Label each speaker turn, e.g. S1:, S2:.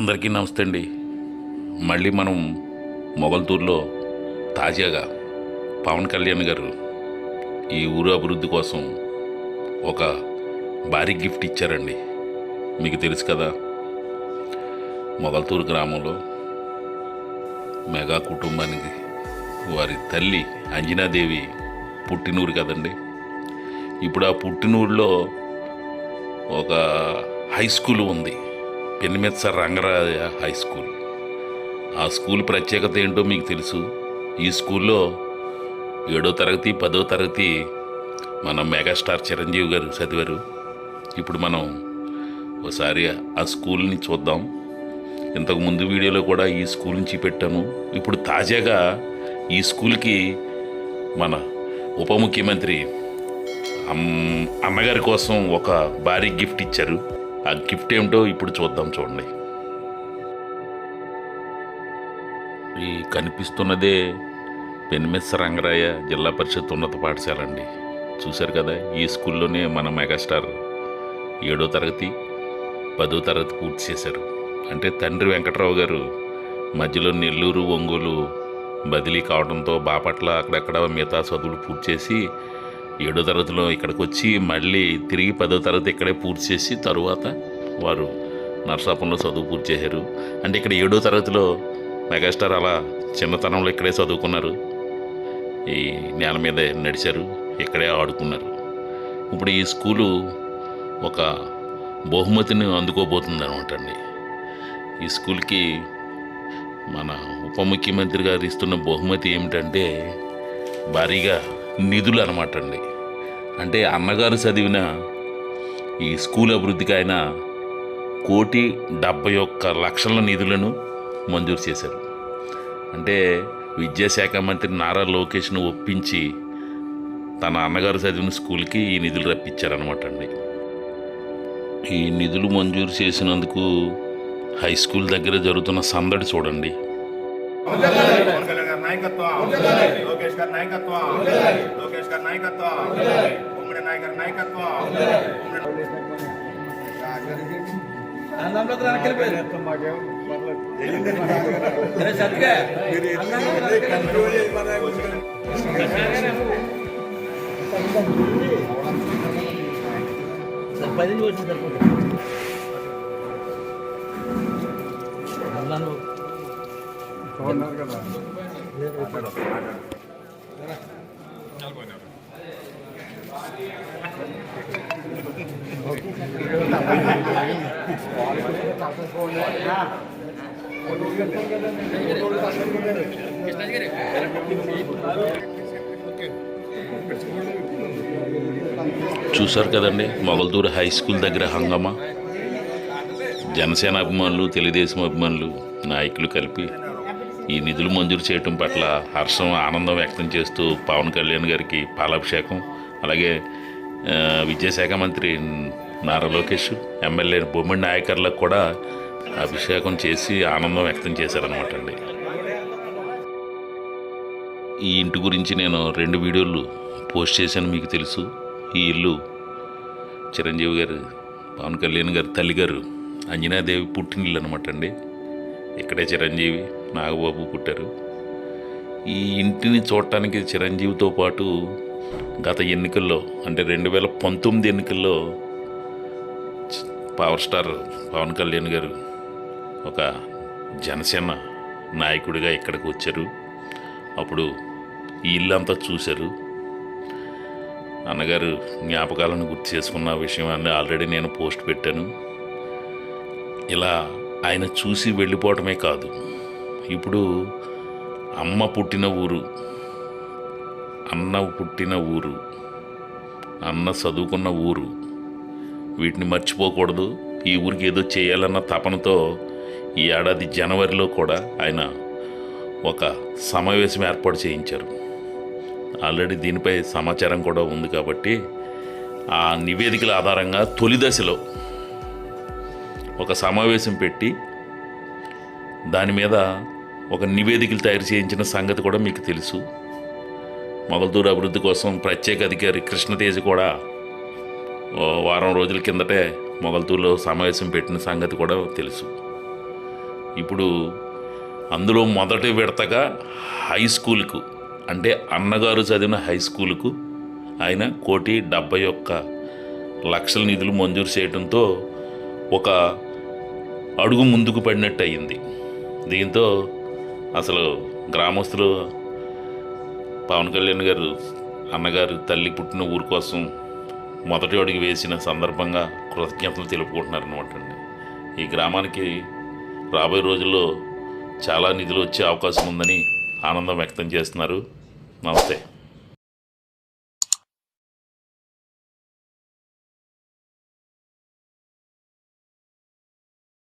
S1: అందరికీ నమస్తే అండి. మళ్ళీ మనం మొగల్తూరులో తాజాగా పవన్ కళ్యాణ్ గారు ఈ ఊరు అభివృద్ధి కోసం ఒక భారీ గిఫ్ట్ ఇచ్చారండి. మీకు తెలుసు కదా, మొగల్తూరు గ్రామంలో మెగా కుటుంబానికి వారి తల్లి అంజనాదేవి పుట్టినూరు కదండి. ఇప్పుడు ఆ పుట్టినూరులో ఒక హై స్కూల్ ఉంది, పెన్నిమెత్స రంగరాజ హై స్కూల్. ఆ స్కూల్ ప్రత్యేకత ఏంటో మీకు తెలుసు. ఈ స్కూల్లో 7వ తరగతి 10వ తరగతి మన మెగాస్టార్ చిరంజీవి గారు చదివారు. ఇప్పుడు మనం ఒకసారి ఆ స్కూల్ని చూద్దాం. ఇంతకు ముందు వీడియోలో కూడా ఈ స్కూల్ నుంచి పెట్టాను. ఇప్పుడు తాజాగా ఈ స్కూల్కి మన ఉప ముఖ్యమంత్రి అన్నగారి కోసం ఒక భారీ గిఫ్ట్ ఇచ్చారు. ఆ గిఫ్ట్ ఏమిటో ఇప్పుడు చూద్దాం. చూడండి, ఈ కనిపిస్తున్నదే పెన్నిమెత్స రంగరాయ జిల్లా పరిషత్ ఉన్నత పాఠశాల అండి. చూశారు కదా, ఈ స్కూల్లోనే మన మెగాస్టార్ 7వ తరగతి 10వ తరగతి పూర్తి చేశారు. అంటే తండ్రి వెంకట్రావు గారు మధ్యలో నెల్లూరు ఒంగోలు బదిలీ కావడంతో బాపట్ల అక్కడక్కడ మిగతా చదువులు పూర్తి చేసి 7వ తరగతిలో ఇక్కడికి వచ్చి మళ్ళీ తిరిగి 10వ తరగతి ఇక్కడే పూర్తి చేసి తరువాత వారు నర్సాపురంలో చదువు పూర్తి చేశారు. అంటే ఇక్కడ 7వ తరగతిలో మెగాస్టార్ అలా చిన్నతనంలో ఇక్కడే చదువుకున్నారు. ఈ నేల మీద నడిచారు, ఇక్కడే ఆడుకున్నారు. ఇప్పుడు ఈ స్కూలు ఒక బహుమతిని అందుకోబోతుంది అనమాట అండి. ఈ స్కూల్కి మన ఉప ముఖ్యమంత్రి గారు ఇస్తున్న బహుమతి ఏమిటంటే భారీగా నిధులు అనమాట అండి. అంటే అన్నగారు చదివిన ఈ స్కూల్ అభివృద్ధికి ఆయన 1,71,00,000 నిధులను మంజూరు చేశారు. అంటే విద్యాశాఖ మంత్రి నారా లోకేష్ను ఒప్పించి తన అన్నగారు చదివిన స్కూల్కి ఈ నిధులు రప్పించారనమాట అండి. ఈ నిధులు మంజూరు చేసినందుకు హై స్కూల్ దగ్గర జరుగుతున్న సందడి చూడండి. చూశారు కదండి, మొగల్తూరు హై స్కూల్ దగ్గర హంగామా. జనసేన అభిమానులు, తెలుగుదేశం అభిమానులు, నాయకులు కలిపి ఈ నిధులు మంజూరు చేయటం పట్ల హర్షం, ఆనందం వ్యక్తం చేస్తూ పవన్ కళ్యాణ్ గారికి పాలాభిషేకం, అలాగే విద్యాశాఖ మంత్రి నారా లోకేష్, ఎమ్మెల్యే బొమ్మిడి నాయకర్లకు కూడా అభిషేకం చేసి ఆనందం వ్యక్తం చేశారనమాట అండి. ఈ ఇంటి గురించి నేను 2 వీడియోలు పోస్ట్ చేశాను, మీకు తెలుసు. ఈ ఇల్లు చిరంజీవి గారు, పవన్ కళ్యాణ్ గారు తల్లిగారు అంజనాదేవి పుట్టినిల్లు అనమాట అండి. ఇక్కడే చిరంజీవి, నాగబాబు పుట్టారు. ఈ ఇంటిని చూడటానికి చిరంజీవితో పాటు గత ఎన్నికల్లో అంటే 2019 ఎన్నికల్లో పవర్ స్టార్ పవన్ కళ్యాణ్ గారు ఒక జనసేన నాయకుడిగా ఇక్కడికి వచ్చారు. అప్పుడు ఈ ఇల్లు అంతా చూశారు. అన్నగారు జ్ఞాపకాలను గుర్తు చేసుకున్న విషయాన్ని ఆల్రెడీ నేను పోస్ట్ పెట్టాను. ఇలా ఆయన చూసి వెళ్ళిపోవటమే కాదు, ఇప్పుడు అమ్మ పుట్టిన ఊరు, అన్న పుట్టిన ఊరు, అన్న చదువుకున్న ఊరు, వీటిని మర్చిపోకూడదు. ఈ ఊరికి ఏదో చేయాలన్న తపనతో ఈ ఏడాది జనవరిలో కూడా ఆయన ఒక సమావేశం ఏర్పాటు చేయించారు. ఆల్రెడీ దీనిపై సమాచారం కూడా ఉంది కాబట్టి ఆ నివేదికల ఆధారంగా తొలి దశలో ఒక సమావేశం పెట్టి దాని మీద ఒక నివేదికలు తయారు చేయించిన సంగతి కూడా మీకు తెలుసు. మొగల్తూరు అభివృద్ధి కోసం ప్రత్యేక అధికారి కృష్ణతేజ కూడా వారం రోజుల కిందటే మొగల్తూరులో సమావేశం పెట్టిన సంగతి కూడా తెలుసు. ఇప్పుడు అందులో మొదటి విడతగా హై స్కూల్కు, అంటే అన్నగారు చదివిన హై స్కూల్కు ఆయన 1,71,00,000 నిధులు మంజూరు చేయడంతో ఒక అడుగు ముందుకు పడినట్టు అయింది. దీంతో అసలు గ్రామస్తులు పవన్ కళ్యాణ్ గారు అన్నగారు తల్లి పుట్టిన ఊరు కోసం మొదటి అడుగు వేసిన సందర్భంగా కృతజ్ఞతలు తెలుపుకుంటున్నారనమాట అండి. ఈ గ్రామానికి రాబోయే రోజుల్లో చాలా నిధులు వచ్చే అవకాశం ఉందని ఆనందం వ్యక్తం చేస్తున్నారు. నమస్తే.